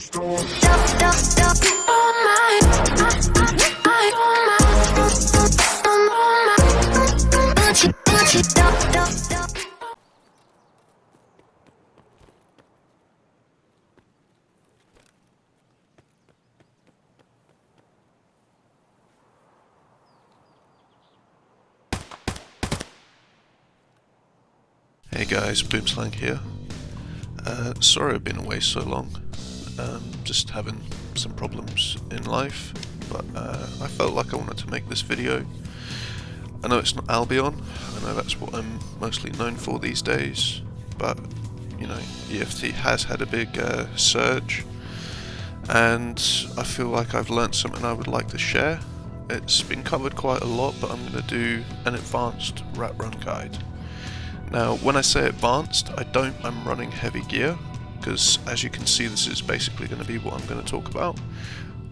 Hey guys, Boomslang here. Sorry I've been away so long. Just having some problems in life, but I felt like I wanted to make this video. I know it's not Albion, I know that's what I'm mostly known for these days, but you know, EFT has had a big surge, and I feel like I've learnt something I would like to share. It's been covered quite a lot, but I'm going to do an advanced rat run guide. Now, when I say advanced, I'm running heavy gear, because as you can see this is basically going to be what I'm going to talk about.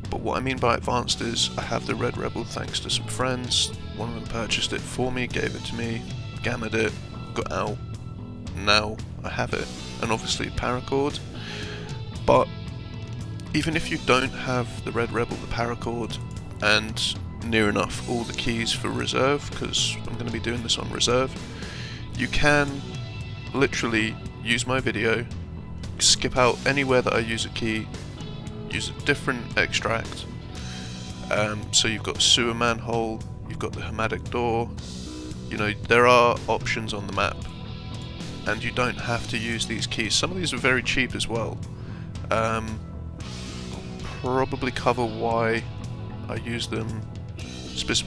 But what I mean by advanced is I have the Red Rebel thanks to some friends. One of them purchased it for me, gave it to me, gammered it, got out, now I have it. And obviously Paracord. But even if you don't have the Red Rebel, the Paracord, and near enough all the keys for reserve, because I'm going to be doing this on reserve, you can literally use my video, skip out anywhere that I use a key, use a different extract. So you've got sewer manhole, you've got the hermetic door, you know, there are options on the map, and you don't have to use these keys. Some of these are very cheap as well. I'll probably cover why I use them,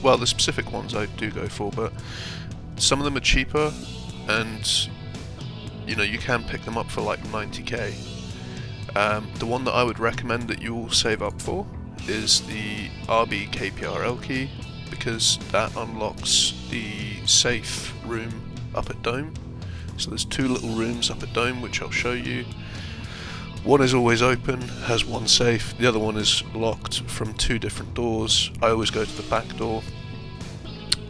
well, the specific ones I do go for, but some of them are cheaper, and you know, you can pick them up for like 90k. The one that I would recommend that you all save up for is the RB KPRL key, because that unlocks the safe room up at Dome. So there's two little rooms up at Dome which I'll show you. One is always open, has one safe, the other one is locked from two different doors. I always go to the back door.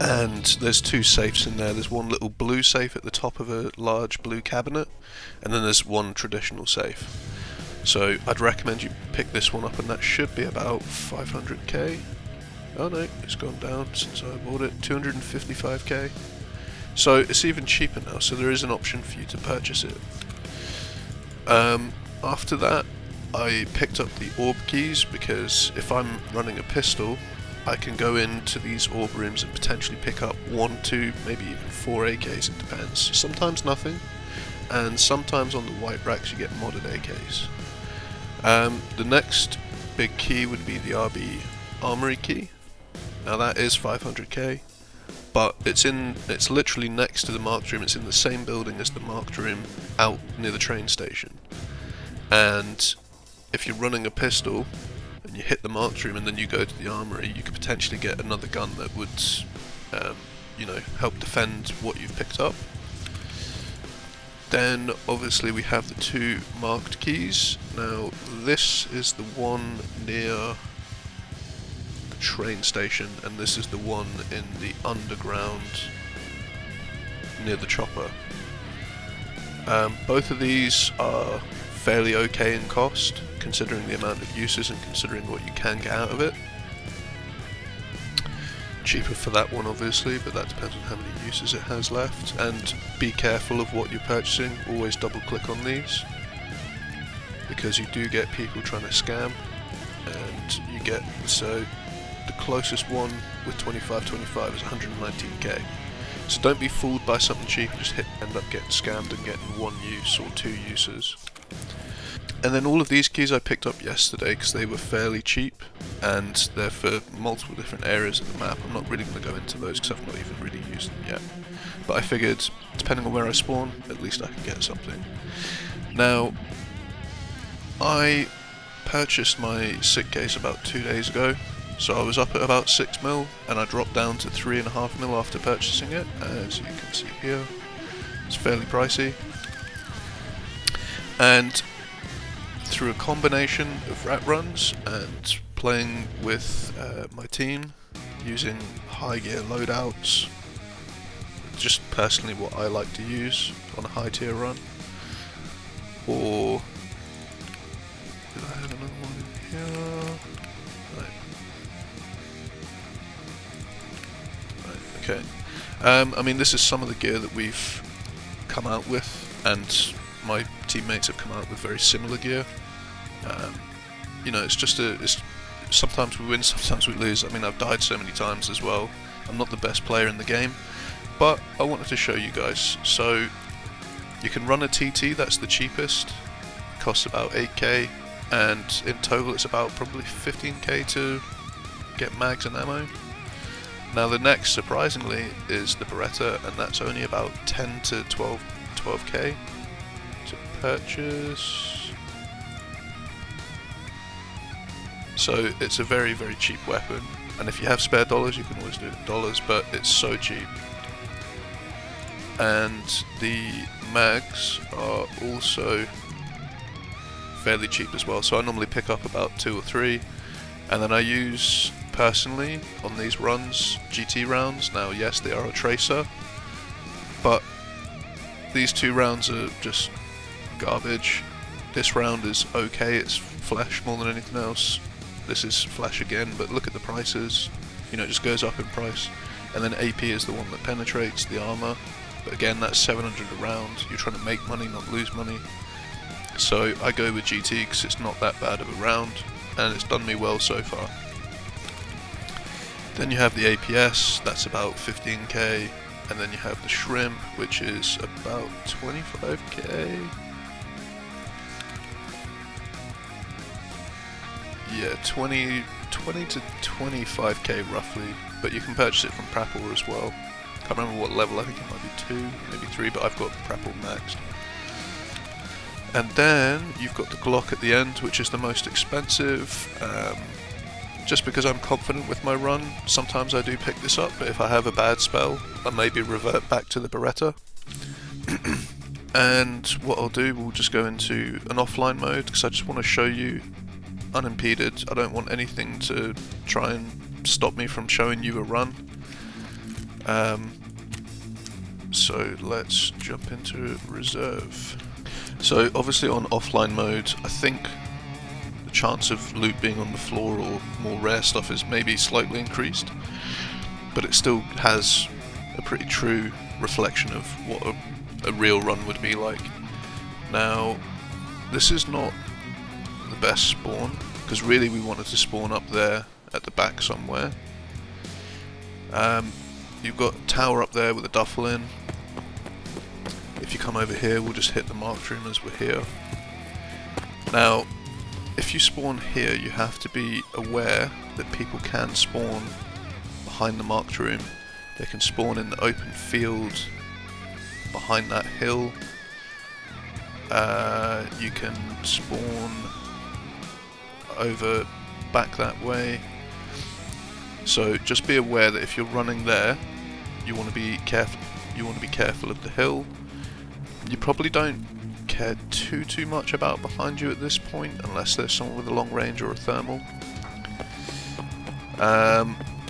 And there's two safes in there. There's one little blue safe at the top of a large blue cabinet, and then there's one traditional safe. So I'd recommend you pick this one up, and that should be about 500k. Oh no, it's gone down since I bought it, 255k. So it's even cheaper now, so there is an option for you to purchase it. After that, I picked up the Orb Keys, because if I'm running a pistol, I can go into these orb rooms and potentially pick up 1, 2, maybe even 4 AKs, it depends. Sometimes nothing, and sometimes on the white racks you get modded AKs. The next big key would be the RB Armory Key. Now that is 500k, but it's literally next to the marked room. It's in the same building as the marked room out near the train station. And if you're running a pistol, and you hit the marked room and then you go to the armory, you could potentially get another gun that would, you know, help defend what you've picked up. Then obviously we have the two marked keys. Now this is the one near the train station, and this is the one in the underground near the chopper. Both of these are fairly okay in cost, considering the amount of uses and considering what you can get out of it. Cheaper for that one obviously, but that depends on how many uses it has left. And be careful of what you're purchasing, always double click on these, because you do get people trying to scam, and you get, so the closest one with 2525 is 119k. So don't be fooled by something cheap and just end up getting scammed and getting one use or two uses. And then all of these keys I picked up yesterday because they were fairly cheap, and they're for multiple different areas of the map. I'm not really going to go into those because I've not even really used them yet. But I figured, depending on where I spawn, at least I can get something. Now, I purchased my SIG case about 2 days ago, so I was up at about 6 mil, and I dropped down to 3.5 mil after purchasing it. As you can see here, it's fairly pricey. And through a combination of rat runs and playing with my team, using high gear loadouts, just personally what I like to use on a high tier run, or Did I have another one in here? Right. Okay. I mean, this is some of the gear that we've come out with, and my teammates have come out with very similar gear. You know, it's sometimes we win, sometimes we lose. I mean, I've died so many times as well. I'm not the best player in the game, but I wanted to show you guys. So you can run a TT, that's the cheapest. It costs about 8k, and in total it's about probably 15k to get mags and ammo. Now the next, surprisingly, is the Beretta, and that's only about 10 to 12k to purchase. So it's a very, very cheap weapon, and if you have spare dollars you can always do it in dollars, but it's so cheap. And the mags are also fairly cheap as well, so I normally pick up about 2 or 3, and then I use, personally, on these runs, GT rounds. Now yes, they are a tracer, but these 2 rounds are just garbage. This round is okay, it's flesh more than anything else. This is flash again, but look at the prices. You know, it just goes up in price. And then AP is the one that penetrates the armor, but again, that's 700 a round. You're trying to make money, not lose money. So I go with GT because it's not that bad of a round, and it's done me well so far. Then you have the APS, that's about 15k, and then you have the Shrimp, which is about 25k. Yeah, 20 to 25k roughly, but you can purchase it from Paracord as well. Can't remember what level, I think it might be 2, maybe 3, but I've got Paracord maxed. And then you've got the Glock at the end, which is the most expensive. Just because I'm confident with my run, sometimes I do pick this up, but if I have a bad spell, I maybe revert back to the Beretta. And what I'll do, we'll just go into an offline mode, because I just want to show you unimpeded. I don't want anything to try and stop me from showing you a run. So let's jump into reserve. So obviously on offline mode, I think the chance of loot being on the floor or more rare stuff is maybe slightly increased, but it still has a pretty true reflection of what a real run would be like. Now, this is not the best spawn, because really we wanted to spawn up there at the back somewhere. You've got a tower up there with a duffel in. If you come over here, we'll just hit the marked room as we're here. Now, if you spawn here, you have to be aware that people can spawn behind the marked room. They can spawn in the open field behind that hill. You can spawn over back that way. So just be aware that if you're running there, you want to be careful. You want to be careful of the hill. You probably don't care too much about behind you at this point, unless there's someone with a long range or a thermal.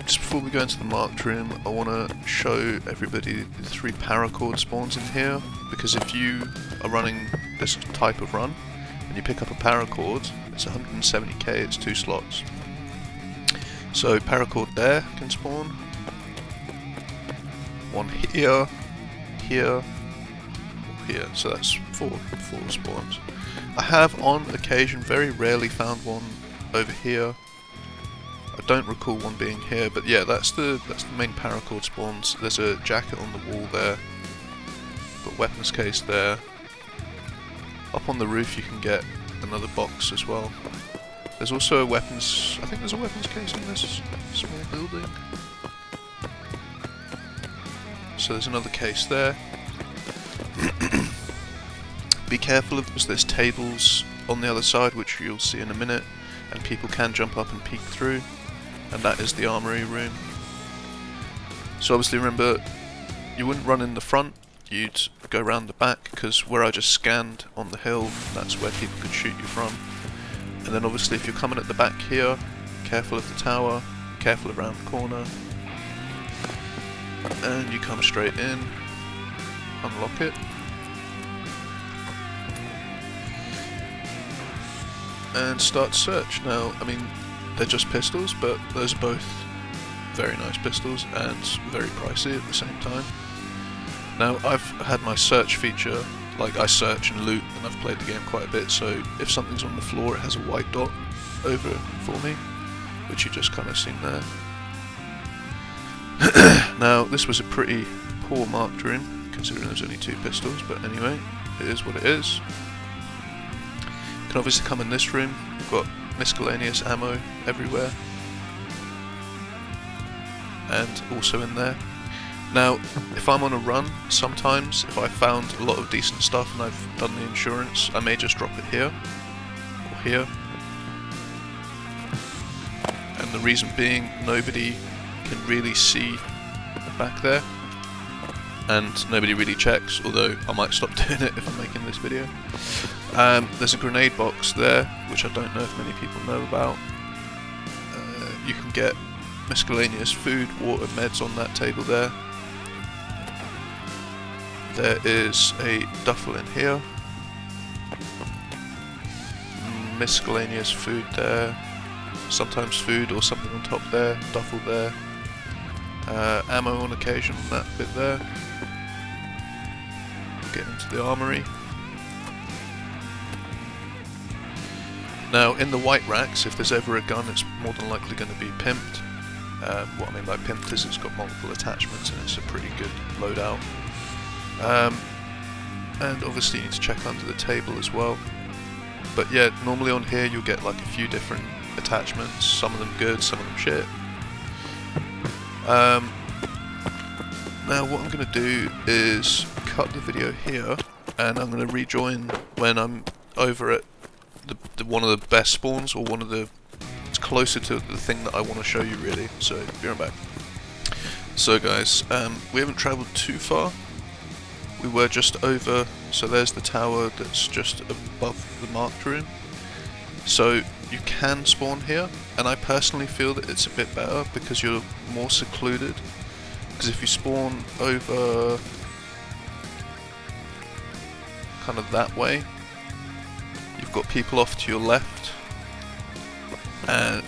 Just before we go into the marked room, I want to show everybody the 3 Paracord spawns in here, because if you are running this type of run and you pick up a Paracord, it's 170k, it's 2 slots. So Paracord there can spawn, one here, here, here, so that's four spawns. I have on occasion very rarely found one over here. I don't recall one being here, but yeah, that's the main Paracord spawns. There's a jacket on the wall there, got weapons case there. Up on the roof you can get another box as well. There's also a weapons, I think there's a weapons case in this small building. So there's another case there. Be careful of this, there's tables on the other side, which you'll see in a minute, and people can jump up and peek through, and that is the armory room. So obviously remember, you wouldn't run in the front, you'd go around the back, because where I just scanned on the hill, that's where people could shoot you from. And then obviously if you're coming at the back here, careful of the tower, careful around the corner, and you come straight in, unlock it. and start to search. Now, I mean, they're just pistols, but those are both very nice pistols and very pricey at the same time. Now, I've had my search feature, like I search and loot, and I've played the game quite a bit, so if something's on the floor it has a white dot over it for me, which you just kind of seen there. Now, this was a pretty poor marked room, considering there's only 2 pistols, but anyway, it is what it is. You can obviously come in this room, you've got miscellaneous ammo everywhere, and also in there. Now, if I'm on a run, sometimes if I found a lot of decent stuff and I've done the insurance, I may just drop it here, or here. And the reason being, nobody can really see back there, and nobody really checks, although I might stop doing it if I'm making this video. There's a grenade box there, which I don't know if many people know about. You can get miscellaneous food, water, meds on that table there. There is a duffel in here. Miscellaneous food there. Sometimes food or something on top there. Duffel there. Ammo on occasion on that bit there. Get into the armory. Now, in the white racks, if there's ever a gun, it's more than likely going to be pimped. What I mean by pimped is it's got multiple attachments and it's a pretty good loadout. And obviously you need to check under the table as well. But yeah, normally on here you'll get like a few different attachments, some of them good, some of them shit. Now what I'm going to do is cut the video here, and I'm going to rejoin when I'm over at one of the best spawns, or one of the... it's closer to the thing that I want to show you really, so be right back. So guys, we haven't travelled too far. We were just over, so there's the tower that's just above the marked room. So you can spawn here, and I personally feel that it's a bit better because you're more secluded. Because if you spawn over kind of that way, you've got people off to your left,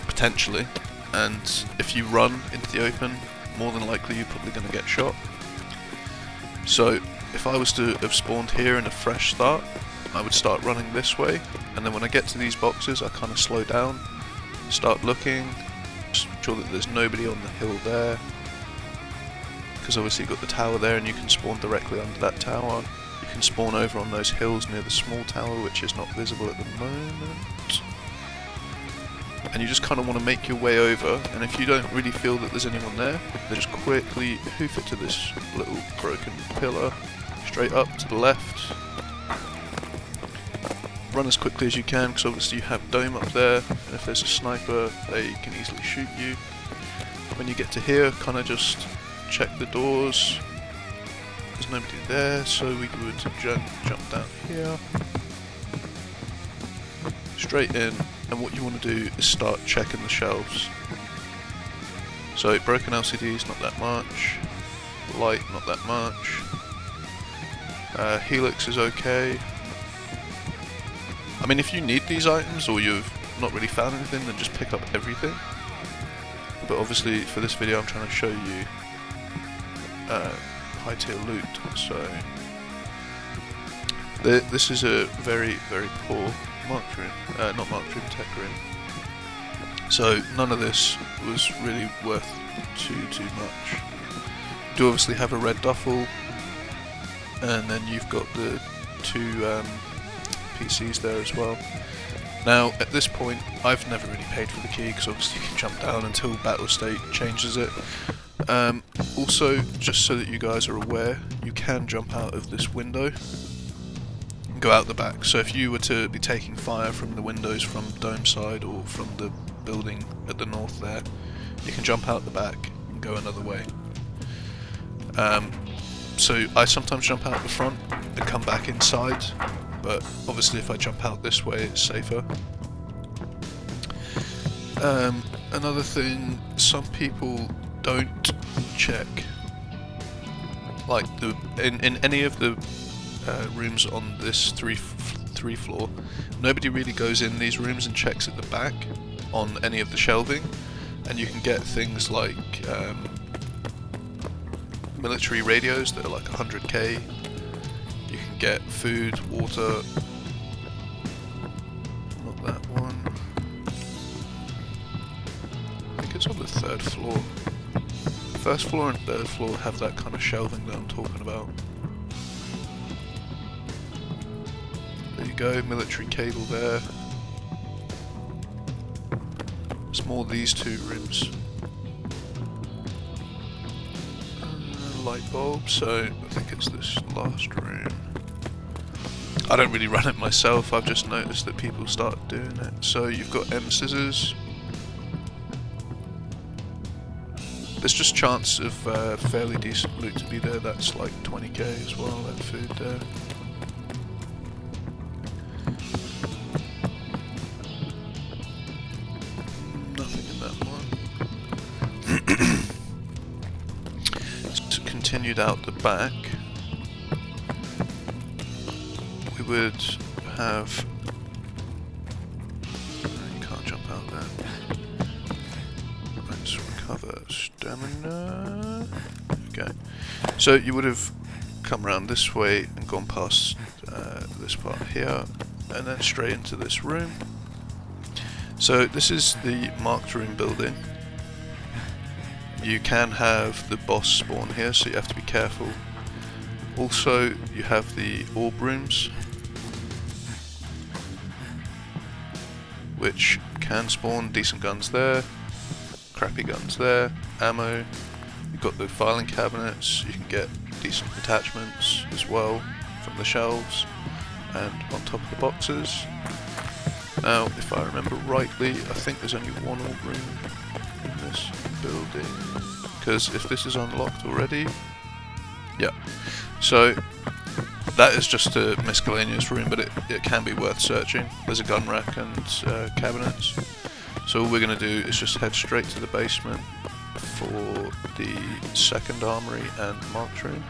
potentially, and if you run into the open, more than likely you're probably going to get shot. So if I was to have spawned here in a fresh start, I would start running this way, and then when I get to these boxes I kind of slow down, start looking, just make sure that there's nobody on the hill there, because obviously you've got the tower there and you can spawn directly under that tower. You can spawn over on those hills near the small tower, which is not visible at the moment. And you just kind of want to make your way over, and if you don't really feel that there's anyone there, then just quickly hoof it to this little broken pillar, straight up to the left. Run as quickly as you can, because obviously you have dome up there, and if there's a sniper, they can easily shoot you. When you get to here, kind of just check the doors. There's nobody there, so we would jump down here, straight in, and what you want to do is start checking the shelves. So broken LCDs, not that much. Light, not that much. Helix is okay. I mean, if you need these items or you've not really found anything, then just pick up everything. But obviously for this video I'm trying to show you high tier loot, so this is a very, very poor marked room, not marked room, tech room. So none of this was really worth too much. You do obviously have a red duffel, and then you've got the 2 PCs there as well. Now at this point I've never really paid for the key, because obviously you can jump down until battle state changes it. Also, just so that you guys are aware, you can jump out of this window and go out the back. So if you were to be taking fire from the windows from dome side or from the building at the north there, you can jump out the back and go another way. So I sometimes jump out the front and come back inside, but obviously if I jump out this way it's safer. Another thing, some people don't check, like in any of the rooms on this three 3 floor. Nobody really goes in these rooms and checks at the back on any of the shelving, and you can get things like military radios that are like 100k. You can get food, water. Not that one. I think it's on the 3rd floor. First floor and 3rd floor have that kind of shelving that I'm talking about. There you go, military cable there. It's more these 2 rooms. Light bulb, so I think it's this last room. I don't really run it myself, I've just noticed that people started doing it. So you've got M scissors. There's just chance of fairly decent loot to be there. That's like 20k as well, that food there. Nothing in that one. So continued out the back, we would have... You can't jump out there. Let's recover stamina. Okay, so you would have come around this way and gone past this part here, and then straight into this room. So this is the marked room building. You can have the boss spawn here, so you have to be careful. Also, you have the orb rooms, which can spawn decent guns there, crappy guns there, ammo. You've got the filing cabinets, you can get decent attachments as well from the shelves and on top of the boxes. Now, if I remember rightly, I think there's only one orb room in this building, because if this is unlocked already, yeah. So that is just a miscellaneous room, but it can be worth searching. There's a gun rack and cabinets. So all we're going to do is just head straight to the basement for the 2nd armory and marked room.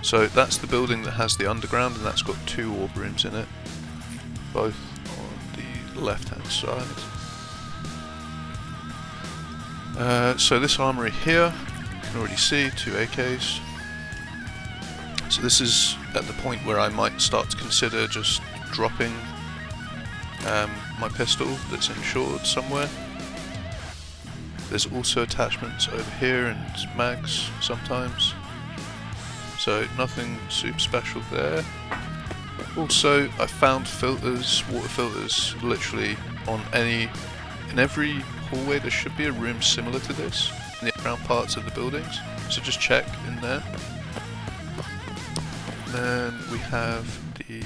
So that's the building that has the underground, and that's got 2 orb rooms in it, both on the left hand side. So this armory here, you can already see 2 AKs. So this is at the point where I might start to consider just dropping my pistol that's insured somewhere. There's also attachments over here and mags sometimes, so nothing super special there. Also, I found filters, water filters, literally in every hallway. There should be a room similar to this in the underground parts of the buildings, so just check in there. And then we have the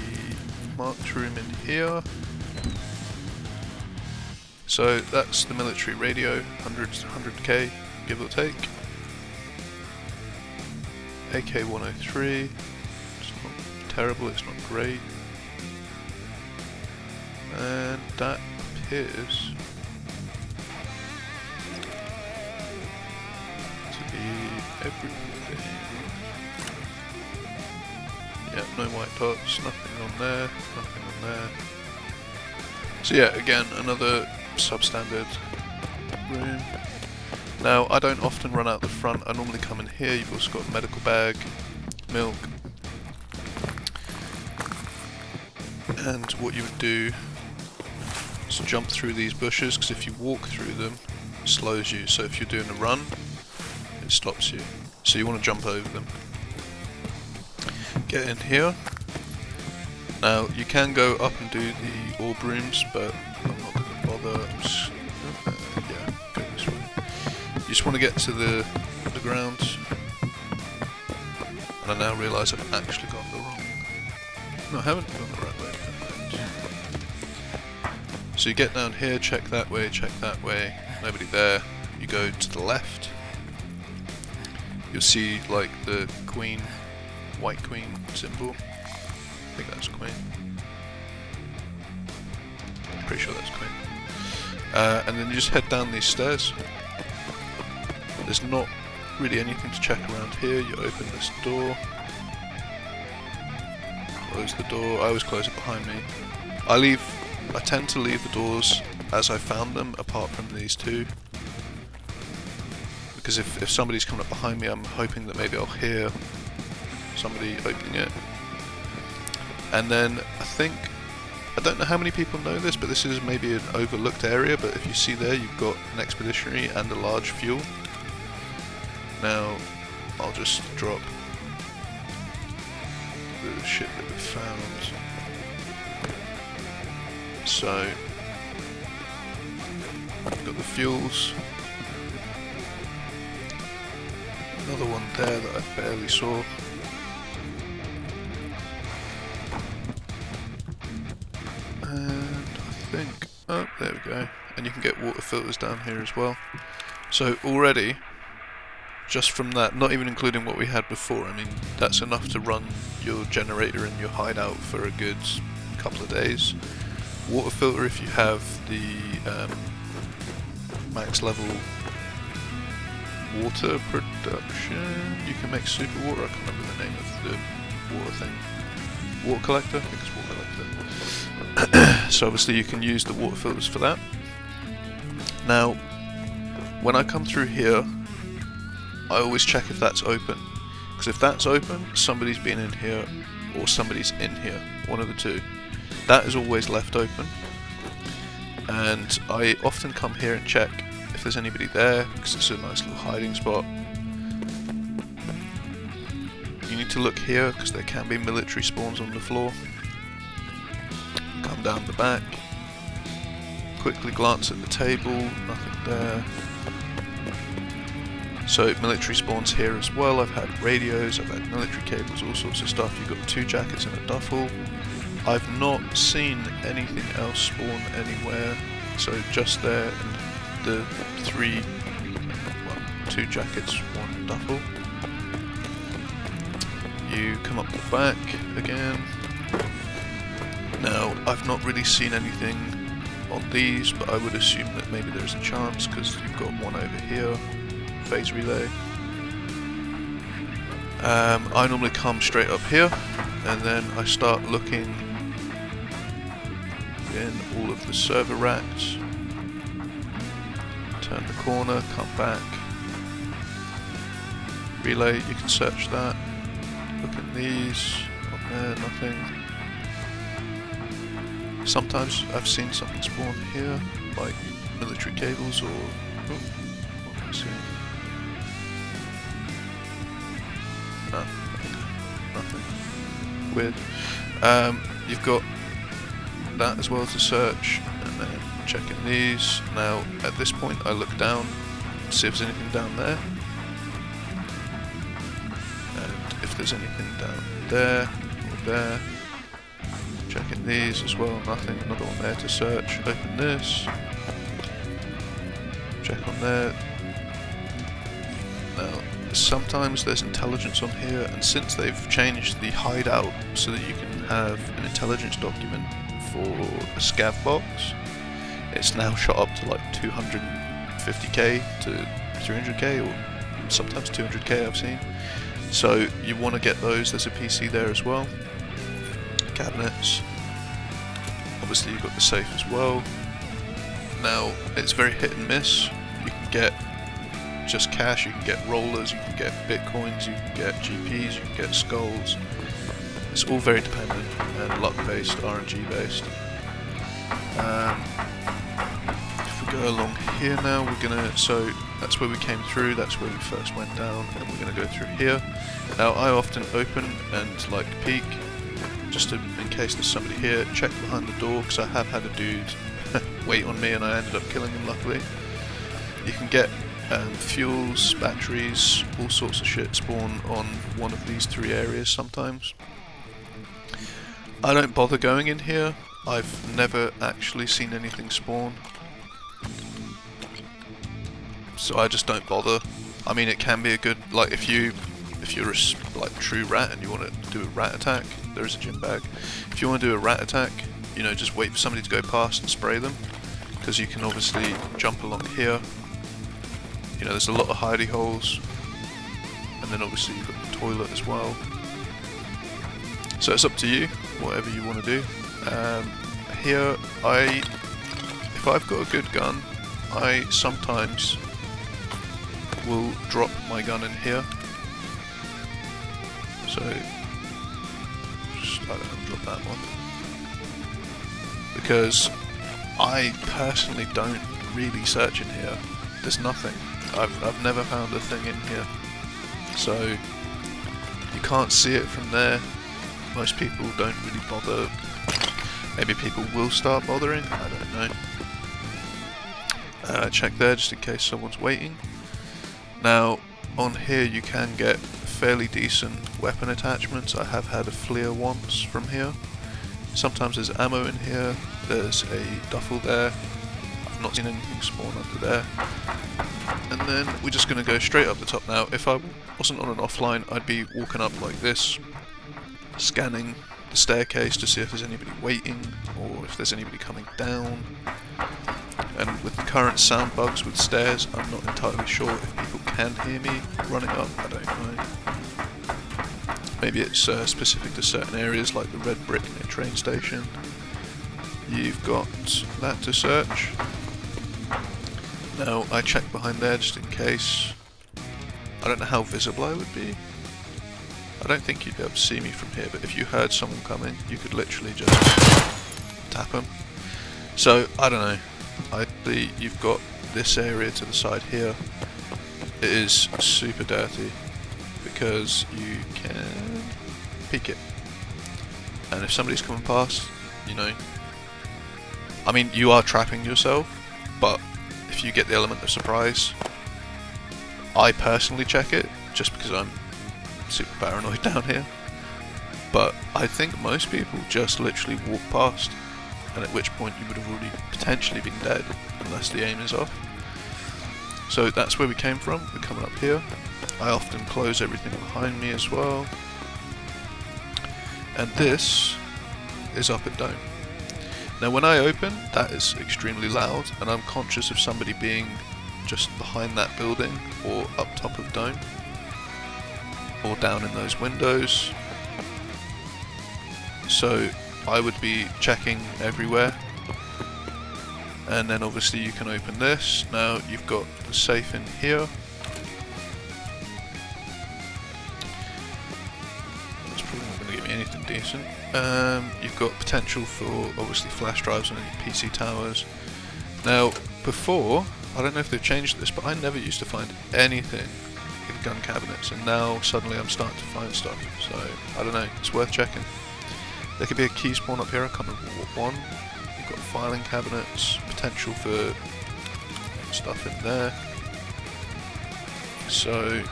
marked room in here. So that's the military radio, 100k, give or take. AK-103, it's not terrible, it's not great. And that appears to be everything. Yeah, no white dots, nothing on there, nothing on there. So yeah, again, another substandard room. Now, I don't often run out the front, I normally come in here. You've also got a medical bag, milk, and what you would do is jump through these bushes, because if you walk through them, it slows you. So if you're doing a run, it stops you. So you want to jump over them. Get in here. Now, you can go up and do the orb rooms, but I'm not going to bother. I'm just, yeah, go this way. You just want to get to the ground. And I now realise I've actually gone the wrong. No, I haven't gone the right way. So you get down here, check that way, nobody there. You go to the left. You'll see like the queen, white queen symbol. I think that's queen. Pretty sure that's queen. And then you just head down these stairs. There's not really anything to check around here. You open this door, close close the door. I always close it behind me. I tend to leave the doors as I found them, apart from these two. Because if somebody's coming up behind me, I'm hoping that maybe I'll hear somebody opening it. And then I don't know how many people know this, but this is maybe an overlooked area, but if you see there, you've got an expeditionary and a large fuel. Now, I'll just drop the shit that we found. So, we've got the fuels. Another one there that I barely saw. And I think, oh, there we go. And you can get water filters down here as well. So already, just from that, not even including what we had before, I mean, that's enough to run your generator in your hideout for a good couple of days. Water filter, if you have the max level water production, you can make super water. I can't remember the name of the water thing. Water collector? I think it's water collector. So obviously you can use the water filters for that. Now, when I come through here, I always check if that's open. Because if that's open, somebody's been in here, or somebody's in here. One of the two. That is always left open. And I often come here and check if there's anybody there, because it's a nice little hiding spot. You need to look here, because there can be military spawns on the floor. Come down the back. Quickly glance at the table, nothing there. So military spawns here as well. I've had radios, I've had military cables, all sorts of stuff. You've got 2 jackets and a duffel. I've not seen anything else spawn anywhere. So just there and the 2 jackets, 1 duffel. You come up the back again. Now, I've not really seen anything on these, but I would assume that maybe there's a chance because you've got one over here. Phase relay. I normally come straight up here and then I start looking in all of the server racks. Turn the corner, come back. Relay, you can search that. Look at these. Not there, nothing. Sometimes I've seen something spawn here, like military cables or... Oh, what am I seeing? No, nothing. Weird. You've got that as well to search, and then checking these. Now, at this point, I look down, see if there's anything down there. And if there's anything down there, or there. Checking these as well, nothing. Another one there to search. Open this. Check on there. Now, sometimes there's intelligence on here, and since they've changed the hideout so that you can have an intelligence document for a scav box, it's now shot up to like 250k to 300k, or sometimes 200k I've seen. So you want to get those. There's a PC there as well. Cabinets. Obviously you've got the safe as well. Now it's very hit and miss. You can get just cash, you can get rollers, you can get bitcoins, you can get GPs, you can get skulls. It's all very dependent and luck based, RNG based. If we go along here now, we're gonna, so that's where we came through, that's where we first went down, and we're gonna go through here. Now I often open and like peek, just in case there's somebody here, check behind the door, because I have had a dude wait on me and I ended up killing him luckily. You can get fuels, batteries, all sorts of shit spawn on one of these 3 areas sometimes. I don't bother going in here, I've never actually seen anything spawn. So I just don't bother. I mean, it can be a good, like if you're a like true rat and you want to do a rat attack, there is a gym bag. If you want to do a rat attack, you know, just wait for somebody to go past and spray them, because you can obviously jump along here. You know, there's a lot of hidey holes, and then obviously you've got the toilet as well. So it's up to you. whatever you want to do. Here, if I've got a good gun, I sometimes will drop my gun in here. So, just, I don't know, drop that one. Because I personally don't really search in here. There's nothing. I've never found a thing in here. So, you can't see it from there. Most people don't really bother. Maybe people will start bothering, I don't know. Check there just in case someone's waiting. Now, on here you can get fairly decent weapon attachments. I have had a flare once from here. Sometimes there's ammo in here, there's a duffel there. I've not seen anything spawn under there. And then we're just going to go straight up the top now. If I wasn't on an offline, I'd be walking up like this, scanning the staircase to see if there's anybody waiting or if there's anybody coming down. And with the current sound bugs with stairs, I'm not entirely sure if people can hear me running up, I don't know. Maybe it's specific to certain areas like the red brick near train station. You've got that to search. Now I check behind there just in case. I don't know how visible I would be. I don't think you'd be able to see me from here, but if you heard someone coming, you could literally just tap them. So, I don't know. You've got this area to the side here. It is super dirty because you can peek it. And if somebody's coming past, you know, I mean, you are trapping yourself, but if you get the element of surprise, I personally check it just because I'm super paranoid down here, but I think most people just literally walk past, and at which point you would have already potentially been dead unless the aim is off. So that's where we came from. We're coming up here. I often close everything behind me as well, and this is up at Dome. Now when I open, that is extremely loud, and I'm conscious of somebody being just behind that building or up top of Dome or down in those windows, so I would be checking everywhere. And then obviously you can open this. Now you've got the safe in here. That's probably not going to give me anything decent. You've got potential for obviously flash drives on any PC towers. Now before, I don't know if they've changed this, but I never used to find anything in gun cabinets, and now suddenly I'm starting to find stuff, so I don't know, it's worth checking. There could be a key spawn up here, I can't remember what one. You've got filing cabinets, potential for stuff in there. So,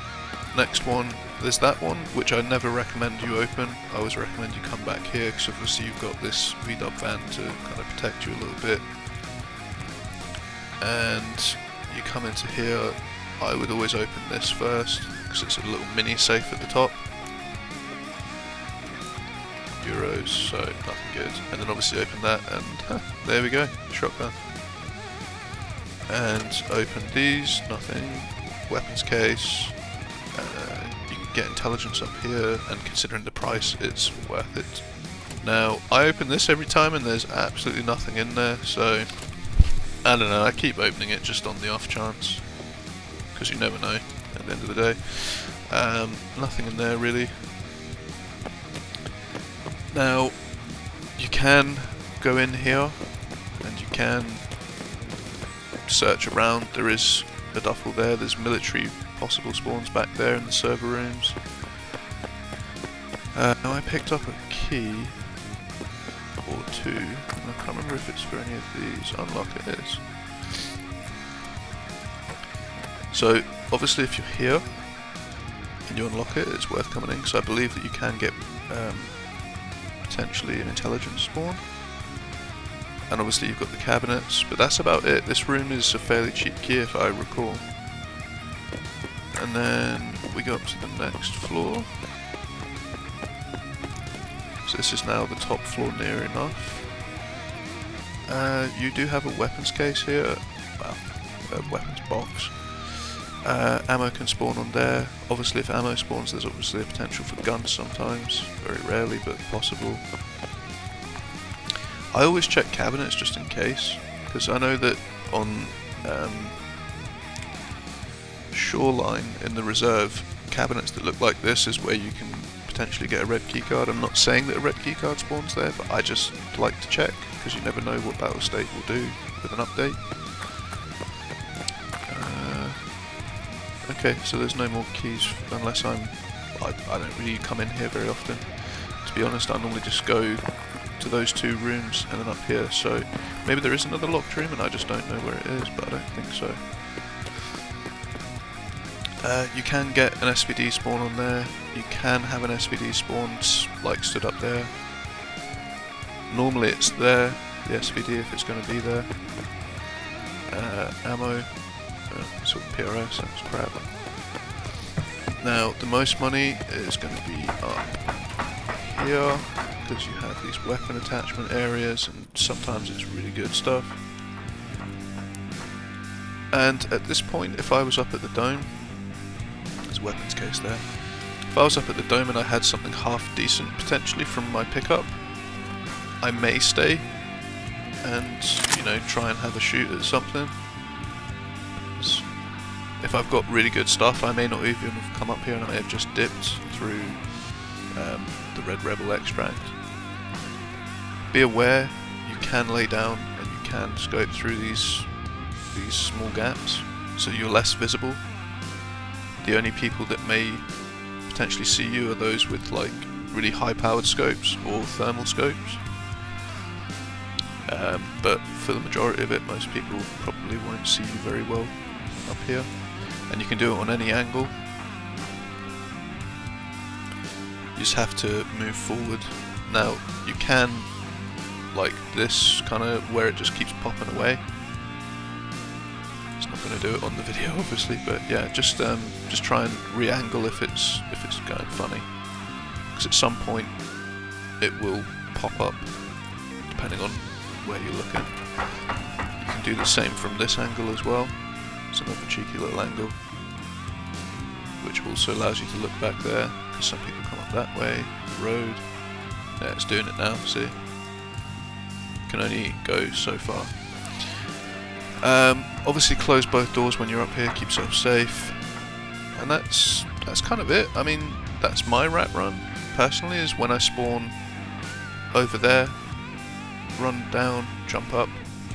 next one, there's that one, which I never recommend you open. I always recommend you come back here, because obviously you've got this VW van to kind of protect you a little bit. And you come into here, I would always open this first, because it's a little mini safe at the top. Euros, so nothing good. And then obviously open that, and there we go, shotgun. And open these, nothing. Weapons case. You can get intelligence up here, and considering the price, it's worth it. Now, I open this every time, and there's absolutely nothing in there, so I don't know, I keep opening it just on the off chance, because you never know at the end of the day. Nothing in there really. Now, you can go in here and you can search around. There is a duffel there, there's military possible spawns back there in the server rooms. Now I picked up a key or two, I can't remember if it's for any of these. Unlock it is. So obviously if you're here and you unlock it, it's worth coming in, because I believe that you can get potentially an intelligence spawn. And obviously you've got the cabinets, but that's about it. This room is a fairly cheap key if I recall. And then we go up to the next floor. So this is now the top floor near enough. You do have a weapons case here, well, a weapons box. Ammo can spawn on there. Obviously if ammo spawns, there's obviously a potential for guns sometimes, very rarely but possible. I always check cabinets just in case, because I know that on Shoreline in the reserve, cabinets that look like this is where you can potentially get a red keycard. I'm not saying that a red keycard spawns there, but I just like to check, because you never know what Battle State will do with an update. Okay, so there's no more keys unless I don't really come in here very often. To be honest, I normally just go to those two rooms and then up here, so maybe there is another locked room and I just don't know where it is, but I don't think so. You can get an SVD spawn on there. You can have an SVD spawn like stood up there. Normally it's there, the SVD, if it's going to be there. Ammo, sort of PRS, that's crap. Now the most money is going to be up here, because you have these weapon attachment areas and sometimes it's really good stuff. And at this point, if I was up at the dome, there's a weapons case there. If I was up at the dome and I had something half decent potentially from my pickup, I may stay and, you know, try and have a shoot at something. If I've got really good stuff, I may not even have come up here and I may have just dipped through the Red Rebel extract. Be aware, you can lay down and you can scope through these small gaps, so you're less visible. The only people that may potentially see you are those with like really high powered scopes or thermal scopes. But for the majority of it, most people probably won't see you very well up here. And you can do it on any angle. You just have to move forward. Now you can, like this kind of where it just keeps popping away. It's not going to do it on the video, obviously, but yeah, just try and re-angle if it's going funny, because at some point it will pop up depending on where you're looking. You can do the same from this angle as well. It's another cheeky little angle, which also allows you to look back there, because some people come up that way, the road. Yeah, it's doing it now, see? You can only go so far. Obviously close both doors when you're up here, keep yourself safe. And that's kind of it. I mean, that's my rat run, personally, is when I spawn over there, run down, jump up,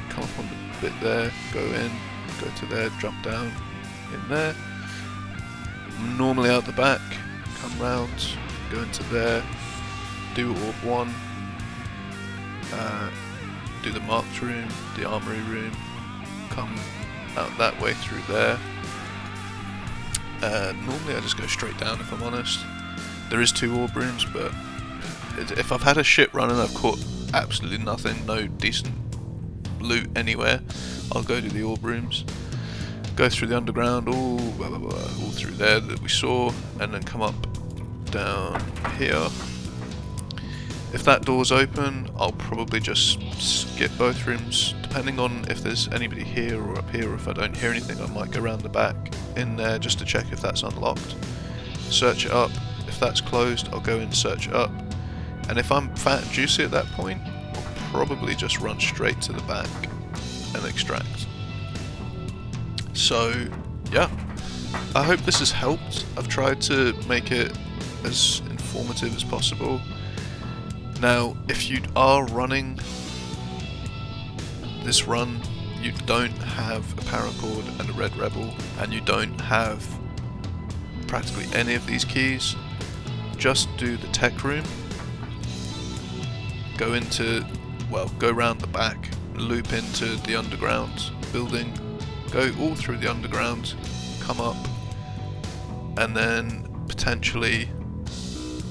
come up on the bit there, go in, go to there, jump down, in there. Normally out the back, come round, go into there, do Orb 1, do the marked room, the armory room, come out that way through there. Normally I just go straight down, if I'm honest. There is 2 orb rooms, but if I've had a shit run and I've caught absolutely nothing, no decent loot anywhere, I'll go to the orb rooms, go through the underground, all through there that we saw, and then come up down here. If that door's open, I'll probably just skip both rooms, depending on if there's anybody here or up here, or if I don't hear anything I might go around the back in there just to check if that's unlocked. Search it up. If that's closed, I'll go in, search it up. And if I'm fat and juicy at that point, I'll probably just run straight to the back and extract. So, yeah. I hope this has helped. I've tried to make it as informative as possible. Now, if you are running this run, you don't have a Paracord and a Red Rebel, and you don't have practically any of these keys, just do the tech room, go round the back, loop into the underground building, go all through the underground, come up, and then potentially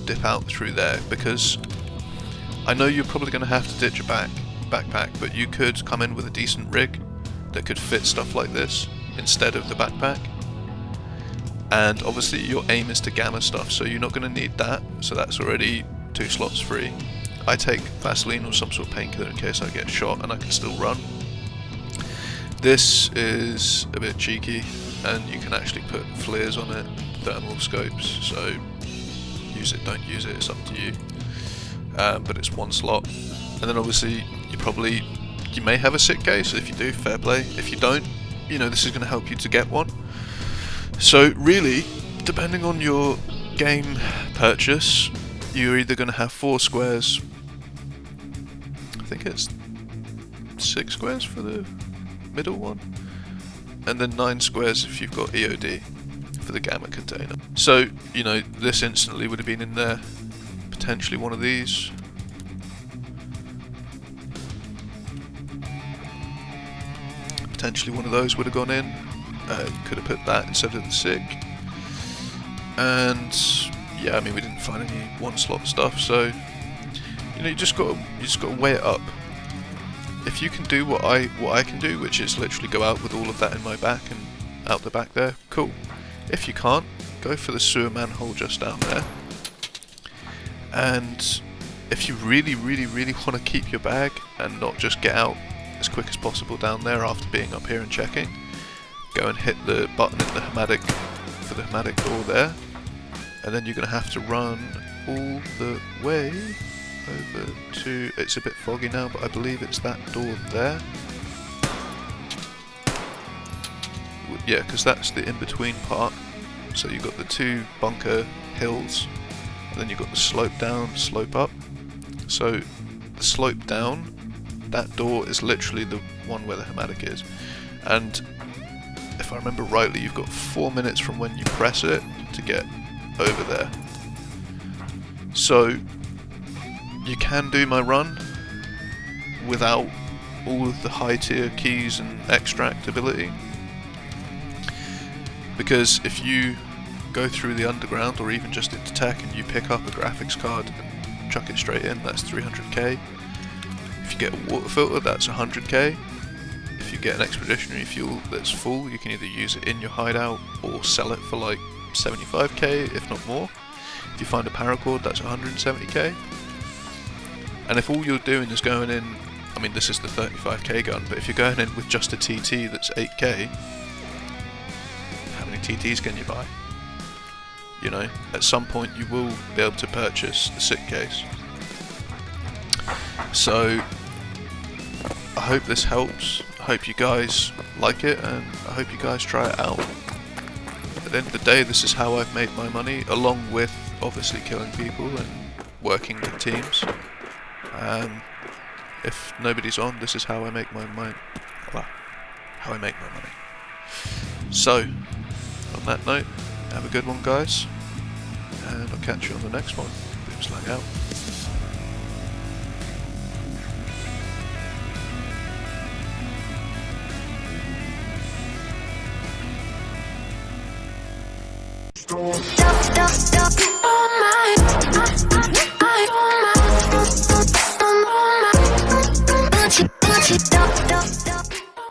dip out through there, because I know you're probably going to have to ditch a backpack, but you could come in with a decent rig that could fit stuff like this instead of the backpack. And obviously your aim is to gamma stuff, so you're not going to need that, so that's already 2 slots free. I take Vaseline or some sort of painkiller in case I get shot and I can still run. This is a bit cheeky, and you can actually put flares on it, thermal scopes, so use it, don't use it, it's up to you. But it's 1 slot. And then obviously you may have a sick case. If you do, fair play. If you don't, you know, this is going to help you to get one. So really, depending on your game purchase, you're either going to have 4 squares, I think it's 6 squares for the middle one, and then 9 squares if you've got EOD for the gamma container. So, you know, this instantly would have been in there, potentially one of these. Potentially one of those would have gone in. Could have put that instead of the SIG. And yeah, I mean, we didn't find any 1-slot stuff, so you know, you just got to weigh it up. If you can do what I can do, which is literally go out with all of that in my back and out the back there, cool. If you can't, go for the sewer manhole just down there. And if you really want to keep your bag and not just get out as quick as possible down there after being up here and checking, go and hit the button in the Hematic for the Hematic door there, and then you're going to have to run all the way over to, it's a bit foggy now, but I believe it's that door there. Yeah, because that's the in-between part. So you've got the 2 bunker hills, and then you've got the slope down, slope up. So the slope down, that door is literally the one where the Hematic is. And if I remember rightly, you've got 4 minutes from when you press it to get over there. So you can do my run without all of the high tier keys and extract ability, because if you go through the underground or even just into tech and you pick up a graphics card and chuck it straight in, that's 300k. If you get a water filter, that's 100k. If you get an expeditionary fuel that's full, you can either use it in your hideout or sell it for like 75k, if not more. If you find a paracord, that's 170k. And if all you're doing is going in, I mean, this is the 35k gun, but if you're going in with just a TT that's 8k, how many TTs can you buy? You know, at some point you will be able to purchase the sick case. So I hope this helps. I hope you guys like it, and I hope you guys try it out. At the end of the day, this is how I've made my money, along with obviously killing people and working with teams. If nobody's on, this is how I make my money. So, on that note, have a good one, guys, and I'll catch you on the next one. Boomslag out. Stop.